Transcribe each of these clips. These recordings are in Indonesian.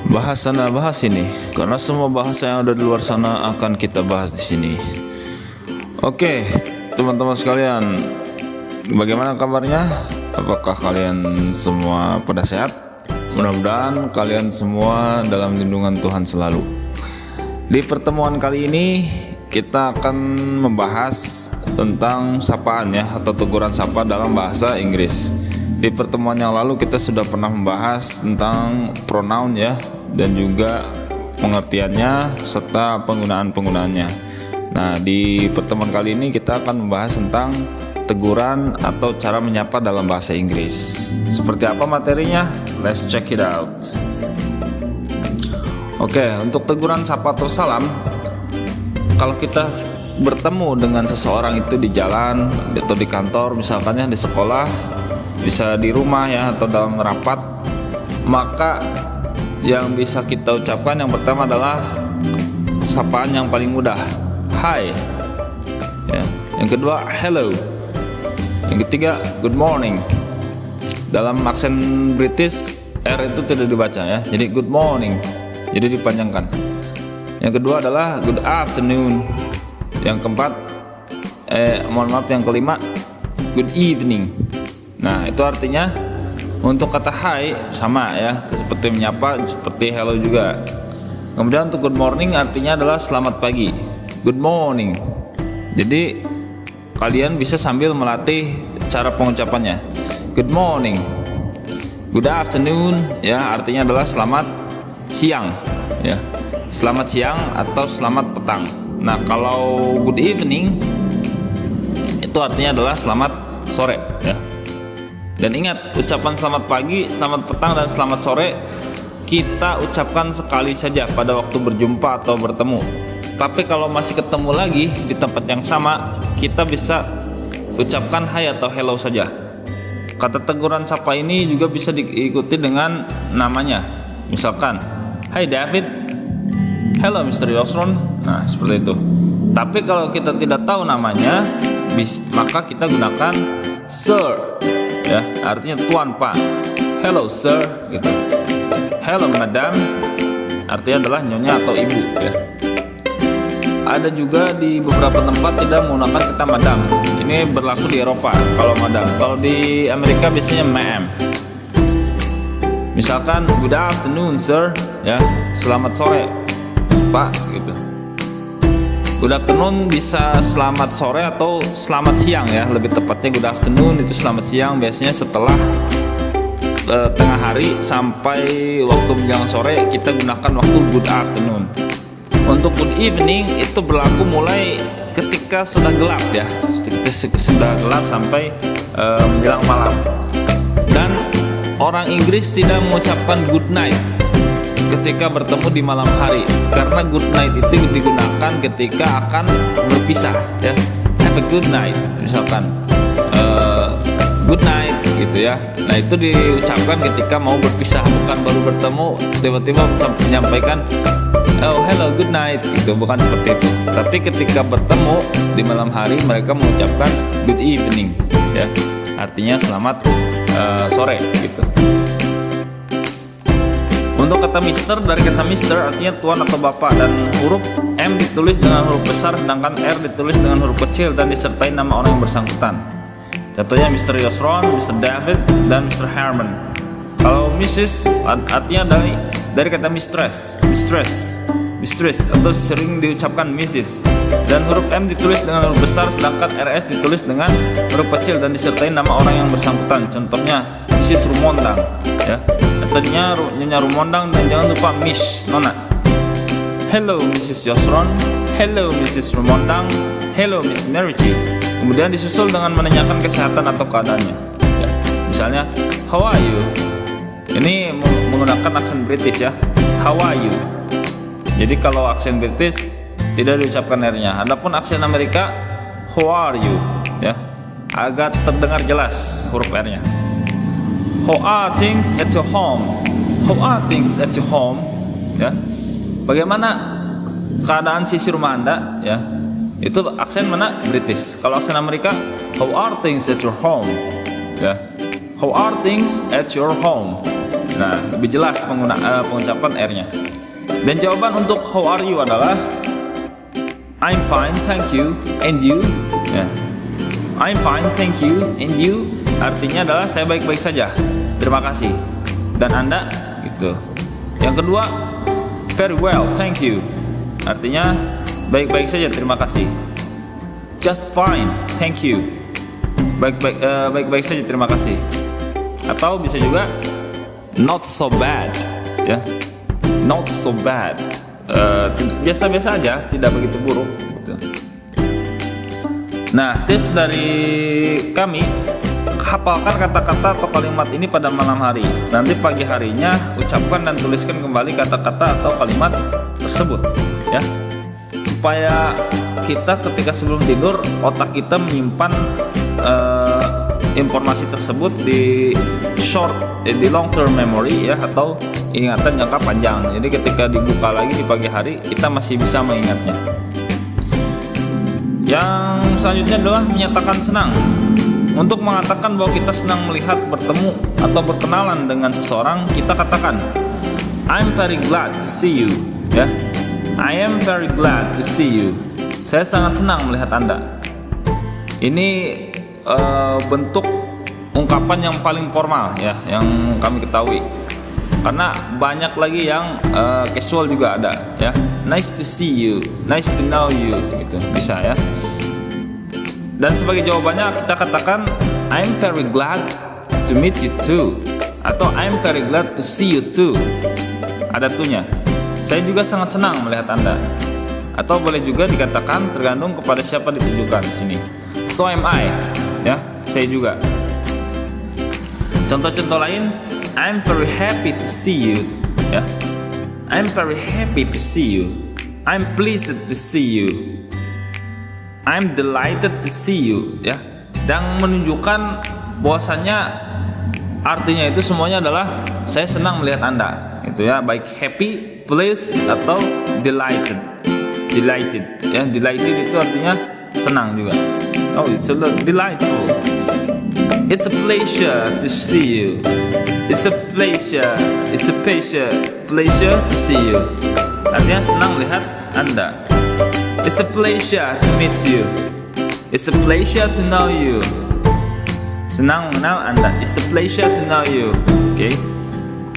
Bahas sana bahas ini, karena semua bahasa yang ada di luar sana akan kita bahas di sini. Oke, teman-teman sekalian, bagaimana kabarnya? Apakah kalian semua pada sehat? Mudah-mudahan kalian semua dalam lindungan Tuhan selalu. Di pertemuan kali ini kita akan membahas tentang sapaan ya, atau teguran sapa dalam bahasa Inggris. Di pertemuan yang lalu kita sudah pernah membahas tentang pronoun ya, dan juga pengertiannya serta penggunaan-penggunaannya. Nah, di pertemuan kali ini kita akan membahas tentang teguran atau cara menyapa dalam bahasa Inggris. Seperti apa materinya? Let's check it out. Oke, untuk teguran sapa atau salam, kalau kita bertemu dengan seseorang itu di jalan atau di kantor, misalkan ya di sekolah, bisa di rumah ya, atau dalam rapat, maka yang bisa kita ucapkan yang pertama adalah sapaan yang paling mudah, hi ya. Yang kedua, hello. Yang ketiga, good morning. Dalam aksen British, R itu tidak dibaca ya, jadi good morning, jadi dipanjangkan. Yang kedua adalah good afternoon. Yang keempat, yang kelima, good evening. Nah, itu artinya untuk kata hi sama ya, seperti menyapa, seperti hello juga. Kemudian untuk good morning artinya adalah selamat pagi, good morning. Jadi kalian bisa sambil melatih cara pengucapannya. Good morning. Good afternoon ya, artinya adalah selamat siang ya, selamat siang atau selamat petang. Nah, kalau good evening itu artinya adalah selamat sore ya. Dan ingat, ucapan selamat pagi, selamat petang, dan selamat sore kita ucapkan sekali saja pada waktu berjumpa atau bertemu. Tapi kalau masih ketemu lagi di tempat yang sama, kita bisa ucapkan hi atau hello saja. Kata teguran sapa ini juga bisa diikuti dengan namanya. Misalkan, hi David, hello Mr. Yosron. Nah, seperti itu. Tapi kalau kita tidak tahu namanya, maka kita gunakan sir ya, artinya tuan pak. Hello sir gitu. Hello madam, artinya adalah nyonya atau ibu ya. Ada juga di beberapa tempat tidak menggunakan kata madam. Ini berlaku di Eropa kalau madam. Kalau di Amerika biasanya ma'am. Misalkan good afternoon sir ya, selamat sore pak gitu. Good afternoon bisa selamat sore atau selamat siang ya, lebih tepatnya good afternoon itu selamat siang, biasanya setelah tengah hari sampai waktu menjelang sore kita gunakan waktu good afternoon. Untuk good evening itu berlaku mulai ketika sudah gelap ya, sudah gelap sampai menjelang malam. Dan orang Inggris tidak mengucapkan good night ketika bertemu di malam hari, karena good night itu digunakan ketika akan berpisah ya. Have a good night misalkan, good night gitu ya. Nah, itu diucapkan ketika mau berpisah, bukan baru bertemu tiba-tiba menyampaikan oh hello good night gitu, bukan seperti itu. Tapi ketika bertemu di malam hari mereka mengucapkan good evening ya, artinya selamat sore gitu. Untuk kata Mister, dari kata Mister artinya tuan atau bapak, dan huruf M ditulis dengan huruf besar sedangkan R ditulis dengan huruf kecil dan disertai nama orang yang bersangkutan. Contohnya Mr. Yosron, Mr. David, dan Mr. Herman. Kalau Mrs artinya dari kata mistress atau sering diucapkan Mrs. Dan huruf M ditulis dengan huruf besar sedangkan RS ditulis dengan huruf kecil dan disertai nama orang yang bersangkutan. Contohnya Mrs. Rumondang ya, tadinya Nyonya Rumondang, dan jangan lupa Miss Nona. Hello Mrs. Yosron, hello Mrs. Rumondang, hello Miss Merici. Kemudian disusul dengan menanyakan kesehatan atau keadaannya ya. Misalnya how are you, ini menggunakan aksen British ya, how are you. Jadi kalau aksen British tidak diucapkan R-nya. Adapun aksen Amerika, how are you ya, agak terdengar jelas huruf R-nya. How are things at your home? How are things at your home? Ya. Bagaimana keadaan sisi rumah Anda ya? Itu aksen mana? British. Kalau aksen Amerika, how are things at your home? Ya. How are things at your home? Nah, lebih jelas pengucapan R-nya. Dan jawaban untuk how are you adalah I'm fine, thank you, and you. Ya. I'm fine, thank you, and you. Artinya adalah saya baik-baik saja, terima kasih. Dan Anda, gitu. Yang kedua, very well, thank you. Artinya baik-baik saja, terima kasih. Just fine, thank you. Baik-baik saja, terima kasih. Atau bisa juga not so bad, ya. Not so bad. Biasa-biasa aja, tidak begitu buruk. Gitu. Nah, tips dari kami, hafalkan kata-kata atau kalimat ini pada malam hari. Nanti pagi harinya ucapkan dan tuliskan kembali kata-kata atau kalimat tersebut, ya. Supaya kita ketika sebelum tidur otak kita menyimpan informasi tersebut di long term memory, ya, atau ingatan jangka panjang. Jadi ketika dibuka lagi di pagi hari kita masih bisa mengingatnya. Yang selanjutnya adalah menyatakan senang. Untuk mengatakan bahwa kita senang melihat, bertemu, atau berkenalan dengan seseorang, kita katakan I'm very glad to see you, ya. I am very glad to see you. Saya sangat senang melihat Anda. Ini bentuk ungkapan yang paling formal, ya, yang kami ketahui. Karena banyak lagi yang casual juga ada, ya. Nice to see you, nice to know you, gitu bisa, ya. Dan sebagai jawabannya kita katakan I'm very glad to meet you too, atau I'm very glad to see you too. Ada tuh-nya. Saya juga sangat senang melihat Anda. Atau boleh juga dikatakan tergantung kepada siapa ditujukan di sini. So am I, ya, saya juga. Contoh-contoh lain, I'm very happy to see you, ya. I'm very happy to see you. I'm pleased to see you. I'm delighted to see you, ya. Dan menunjukkan bahwasannya artinya itu semuanya adalah saya senang melihat Anda, gitu, ya. Baik happy, pleased, atau delighted. Delighted, ya. Delighted itu artinya senang juga. Oh, it's a delightful. It's a pleasure to see you. It's a pleasure. It's a pleasure to see you. Artinya senang melihat Anda. It's a pleasure to meet you. It's a pleasure to know you. Senang mengenal Anda. It's a pleasure to know you. Oke.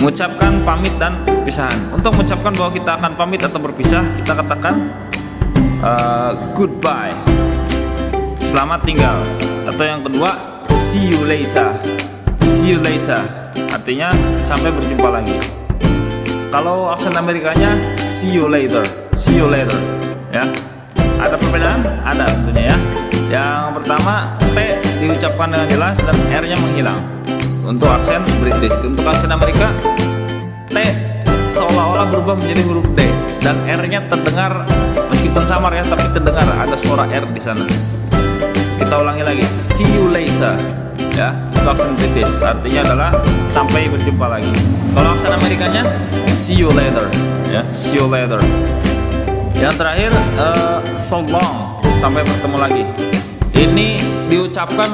Mengucapkan pamit dan perpisahan. Untuk mengucapkan bahwa kita akan pamit atau berpisah, kita katakan goodbye. Selamat tinggal. Atau yang kedua, see you later. See you later. Artinya sampai berjumpa lagi. Kalau aksen Amerikanya see you later. See you later, ya. Ada perbedaan? Ada tentunya, ya. Yang pertama, T diucapkan dengan jelas dan R-nya menghilang. Untuk aksen British. Untuk aksen Amerika, T seolah-olah berubah menjadi huruf D dan R-nya terdengar meskipun samar, ya, tapi terdengar ada suara R di sana. Kita ulangi lagi, see you later, ya. Itu aksen British, artinya adalah sampai berjumpa lagi. Kalau aksen Amerikanya see you later, ya. See you later. Yang terakhir so long, sampai bertemu lagi. Ini diucapkan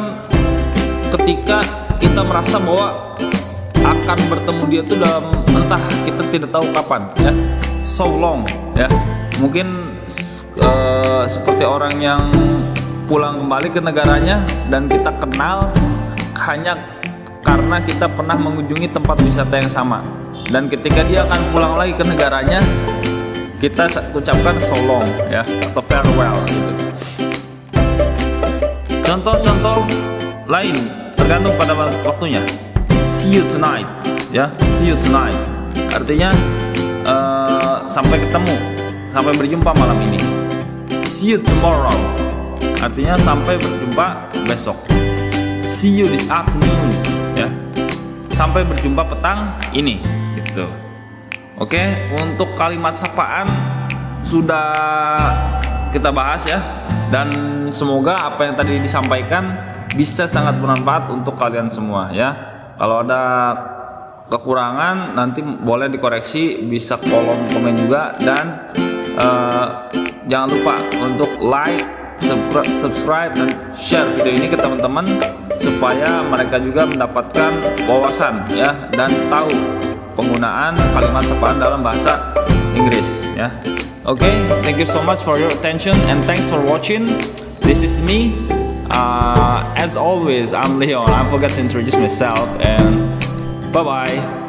ketika kita merasa bahwa akan bertemu dia itu dalam entah kita tidak tahu kapan, ya. So long, ya. Mungkin seperti orang yang pulang kembali ke negaranya dan kita kenal hanya karena kita pernah mengunjungi tempat wisata yang sama, dan ketika dia akan pulang lagi ke negaranya kita ucapkan so long, ya, atau farewell, gitu. Contoh-contoh lain tergantung pada waktunya. See you tonight, ya. See you tonight artinya sampai ketemu, sampai berjumpa malam ini. See you tomorrow artinya sampai berjumpa besok. See you this afternoon, ya. Sampai berjumpa petang ini, gitu. Oke, untuk kalimat sapaan sudah kita bahas, ya. Dan semoga apa yang tadi disampaikan bisa sangat bermanfaat untuk kalian semua, ya. Kalau ada kekurangan nanti boleh dikoreksi, bisa kolom komen juga. Dan jangan lupa untuk like, subscribe, dan share video ini ke teman-teman supaya mereka juga mendapatkan wawasan, ya, dan tahu penggunaan kalimat sapaan dalam bahasa Inggris ya. Oke, thank you so much for your attention and thanks for watching. This is me. As always, I'm Leon. I forgot to introduce myself and bye bye.